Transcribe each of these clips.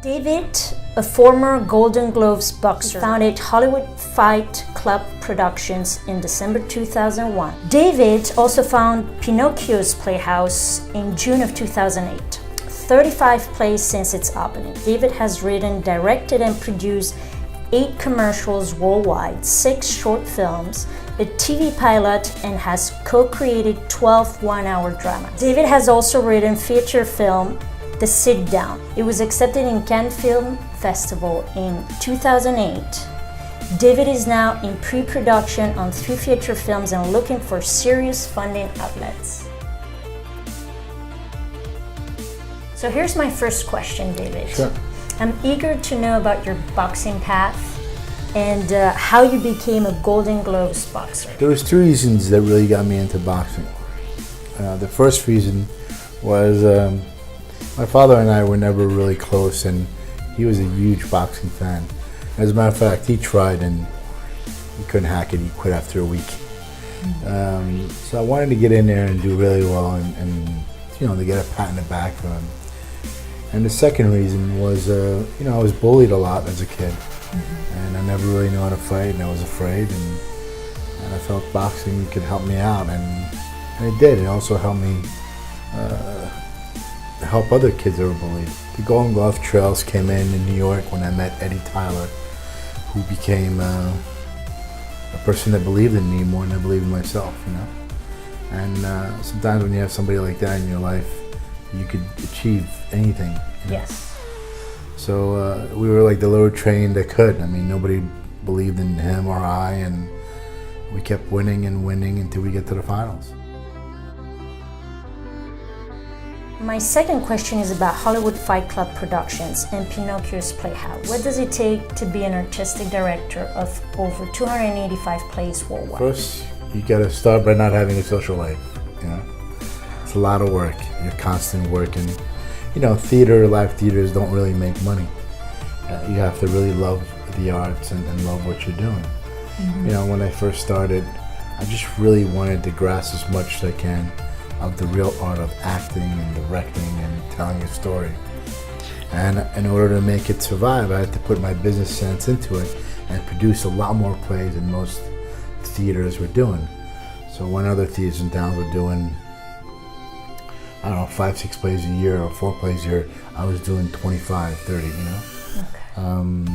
David, a former Golden Gloves boxer, founded Hollywood Fight Club Productions in December 2001. David also found Pinocchio's Playhouse in June of 2008. 35 plays since its opening. David has written, directed, and produced 8 commercials worldwide, 6 short films, a TV pilot, and has co-created 12 one-hour dramas. David has also written feature film The Sit Down. It was accepted in Cannes Film Festival in 2008. David is now in pre-production on 3 feature films and looking for serious funding outlets. So here's my first question, David. Sure. I'm eager to know about your boxing path and how you became a Golden Gloves boxer. There was 2 reasons that really got me into boxing. The first reason was my father and I were never really close, and he was a huge boxing fan. As a matter of fact, he tried and he couldn't hack it. He quit after a week. So I wanted to get in there and do really well and to get a pat in the back for him. And the second reason was, I was bullied a lot as a kid. And I never really knew how to fight, and I was afraid, and I felt boxing could help me out, and it did. It also helped me help other kids that were bullied. The Golden Glove Trails came in New York when I met Eddie Tyler, who became a person that believed in me more than I believed in myself, And sometimes when you have somebody like that in your life, you could achieve anything. Yes. So we were like the little train that could. I mean, nobody believed in him or I, and we kept winning and winning until we get to the finals. My second question is about Hollywood Fight Club Productions and Pinocchio's Playhouse. What does it take to be an artistic director of over 285 plays worldwide? First, you gotta start by not having a social life. It's a lot of work. You're constantly working. Live theaters don't really make money. You have to really love the arts and love what you're doing. When I first started, I just really wanted to grasp as much as I can of the real art of acting and directing and telling a story. And in order to make it survive, I had to put my business sense into it and produce a lot more plays than most theaters were doing. So when other theaters in town were doing 5, 6 plays a year or 4 plays a year, I was doing 25, 30, Okay.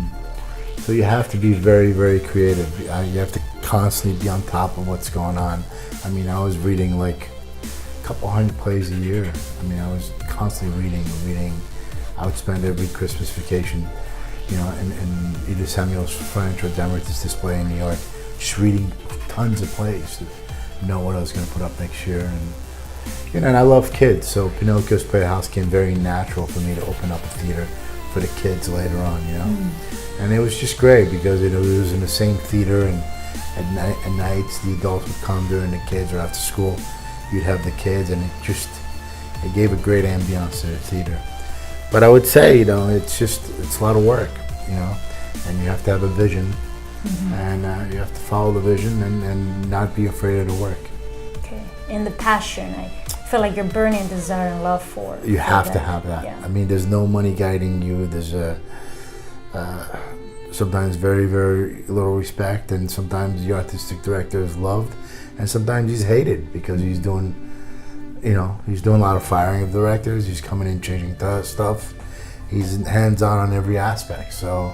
So you have to be very, very creative. You have to constantly be on top of what's going on. I mean, I was reading like a couple hundred plays a year. I mean, I was constantly reading. I would spend every Christmas vacation, in either Samuel's French or Demetrius Display in New York, just reading tons of plays to know what I was going to put up next year. And I love kids, so Pinocchio's Playhouse came very natural for me to open up a theater for the kids later on, And it was just great because it was in the same theater, and at nights the adults would come during the kids or after school. You'd have the kids, and it gave a great ambiance to the theater. But I would say, it's a lot of work, and you have to have a vision, and you have to follow the vision and not be afraid of the work. Okay. And the passion, I feel like you're burning desire and love for. You have to have that. Yeah. I mean, there's no money guiding you. There's sometimes very, very little respect, and sometimes the artistic director is loved, and sometimes he's hated because he's doing a lot of firing of directors. He's coming in changing stuff. He's hands-on every aspect. So,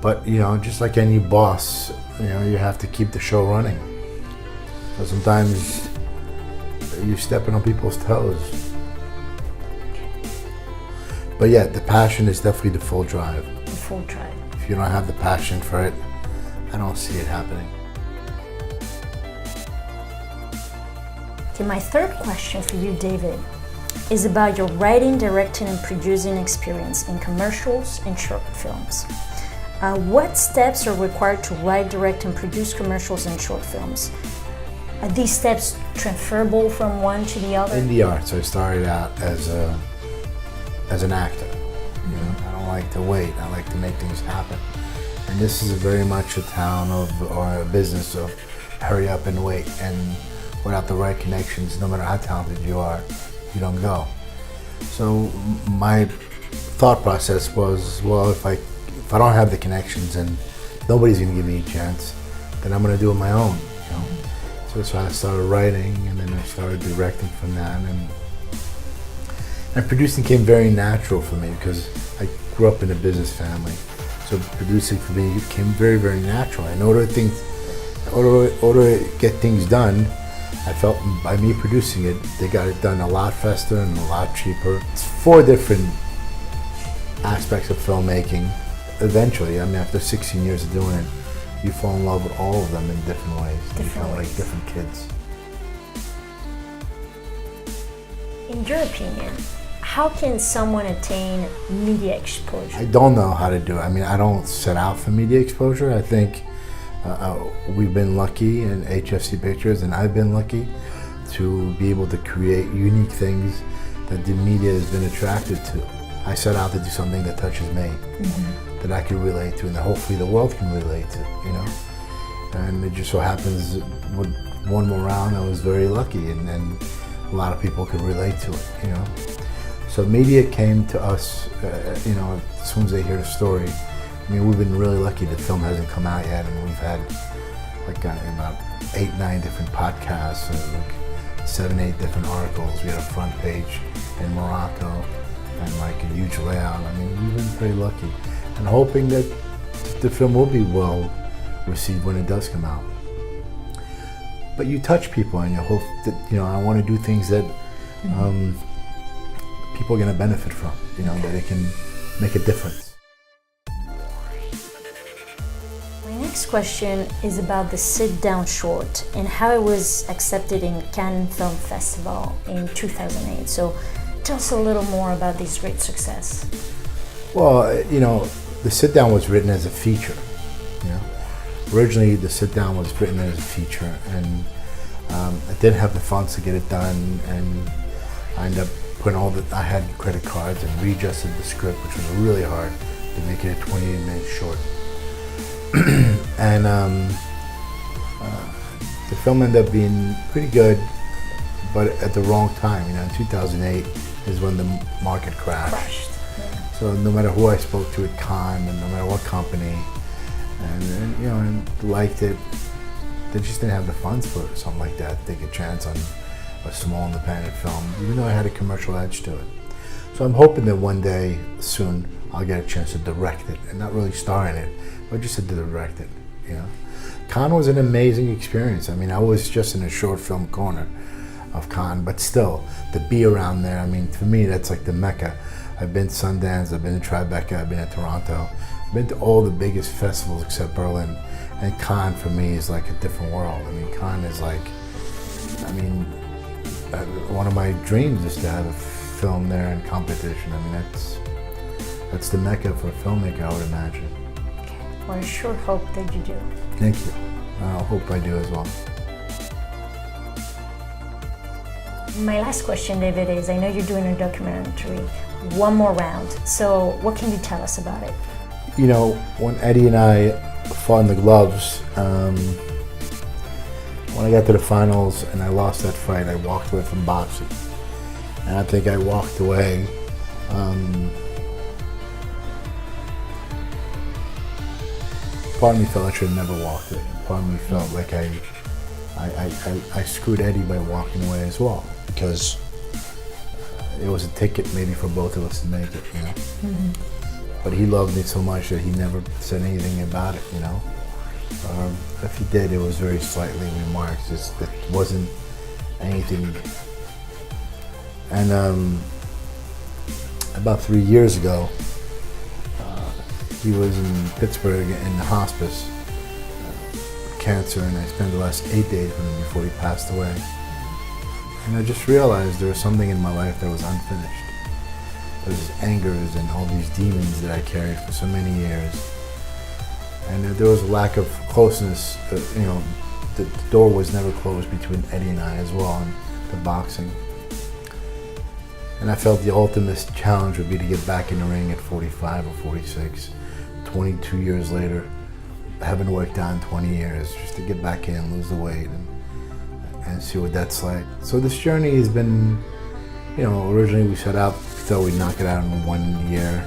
but just like any boss, you have to keep the show running. So sometimes you're stepping on people's toes. But yeah, the passion is definitely the full drive. The full drive. If you don't have the passion for it, I don't see it happening. Okay, my third question for you, David, is about your writing, directing, and producing experience in commercials and short films. What steps are required to write, direct, and produce commercials and short films? Are these steps transferable from one to the other? In the arts, I started out as an actor. I don't like to wait. I like to make things happen. And this is very much a town or a business of hurry up and wait. And without the right connections, no matter how talented you are, you don't go. So my thought process was, well, if I don't have the connections and nobody's gonna give me a chance, then I'm gonna do it my own, you know. So I started writing, and then I started directing from that, and producing came very natural for me because I grew up in a business family. So producing for me came very, very natural. In order to get things done, I felt by me producing it, they got it done a lot faster and a lot cheaper. It's 4 different aspects of filmmaking. Eventually, I mean, after 16 years of doing it, you fall in love with all of them in different ways. You feel like different kids. In your opinion, how can someone attain media exposure? I don't know how to do it. I mean, I don't set out for media exposure. I think we've been lucky in HFC Pictures, and I've been lucky to be able to create unique things that the media has been attracted to. I set out to do something that touches me, that I can relate to, and that hopefully the world can relate to, you know? And it just so happens with one more round, I was very lucky, and a lot of people could relate to it, you know? So media came to us, you know, as soon as they hear the story. I mean, we've been really lucky the film hasn't come out yet, and we've had like about 8, 9 different podcasts, like 7, 8 different articles. We had a front page in Morocco, and like a huge layout. I mean, we've been pretty lucky, and hoping that the film will be well received when it does come out. But you touch people, and you hope that, you know, I want to do things that people are going to benefit from, you know, that it can make a difference. My next question is about the sit-down short and how it was accepted in Cannes Film Festival in 2008. So tell us a little more about this great success. Well, you know, the sit-down was written as a feature, you know. Originally, the sit-down was written as a feature, and I didn't have the funds to get it done, and I ended up putting I had credit cards and readjusted the script, which was really hard to make it a 28-minute short. And the film ended up being pretty good, but at the wrong time. You know, in 2008 is when the market crashed. Yeah. So no matter who I spoke to at Cannes, and no matter what company, and you know, and liked it, they just didn't have the funds for something like that. Take a chance on a small independent film, even though I had a commercial edge to it. So I'm hoping that one day soon I'll get a chance to direct it, and not really star in it, but just to direct it, you know. Cannes was an amazing experience. I mean, I was just in a short film corner of Cannes, but still, to be around there, I mean, for me, that's like the Mecca. I've been to Sundance, I've been to Tribeca, I've been to Toronto, I've been to all the biggest festivals except Berlin, and Cannes for me is like a different world. I mean, Cannes is like, I mean, one of my dreams is to have a film there in competition. I mean, that's the Mecca for a filmmaker, I would imagine. Well, I sure hope that you do. Thank you. I hope I do as well. My last question, David, is I know you're doing a documentary, one more round. So what can you tell us about it? You know, when Eddie and I fought in the gloves, when I got to the finals and I lost that fight, I walked away from boxing. And I think I walked away part of me felt I should have never walked away. Part of me felt like I screwed Eddie by walking away as well, because it was a ticket maybe for both of us to make it, you know. Mm-hmm. But he loved me so much that he never said anything about it, you know. If he did, it was very slightly remarked. It wasn't anything. And about 3 years ago, he was in Pittsburgh in the hospice, cancer, and I spent the last 8 days with him before he passed away. And I just realized there was something in my life that was unfinished. There's angers and all these demons that I carried for so many years. And there was a lack of closeness, you know, the door was never closed between Eddie and I as well in the boxing. And I felt the ultimate challenge would be to get back in the ring at 45 or 46, 22 years later, haven't worked out in 20 years, just to get back in, lose the weight, and see what that's like. So this journey has been, you know, originally we set out thought we'd knock it out in 1 year.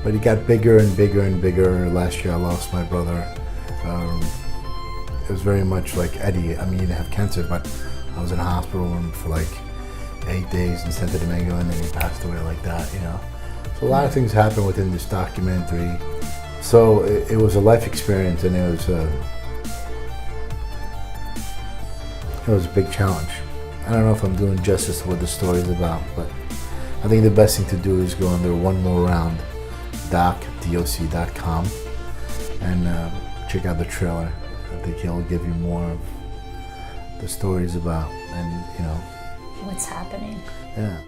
But it got bigger and bigger and bigger. Last year I lost my brother. It was very much like Eddie. I mean, he didn't have cancer, but I was in a hospital room for like 8 days in Santo Domingo, and then he passed away like that, you know. So a lot of things happened within this documentary. So it was a life experience, and it was a big challenge. I don't know if I'm doing justice to what the story is about, but I think the best thing to do is go under One More Round, doc.com, and check out the trailer. I think he'll give you more of the stories about, and you know, what's happening. Yeah.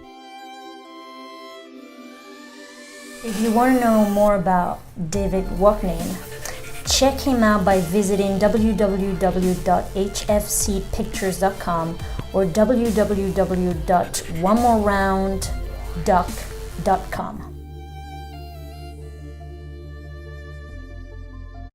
If you want to know more about David Waknine, check him out by visiting www.hfcpictures.com or www.onemorerounddoc.com.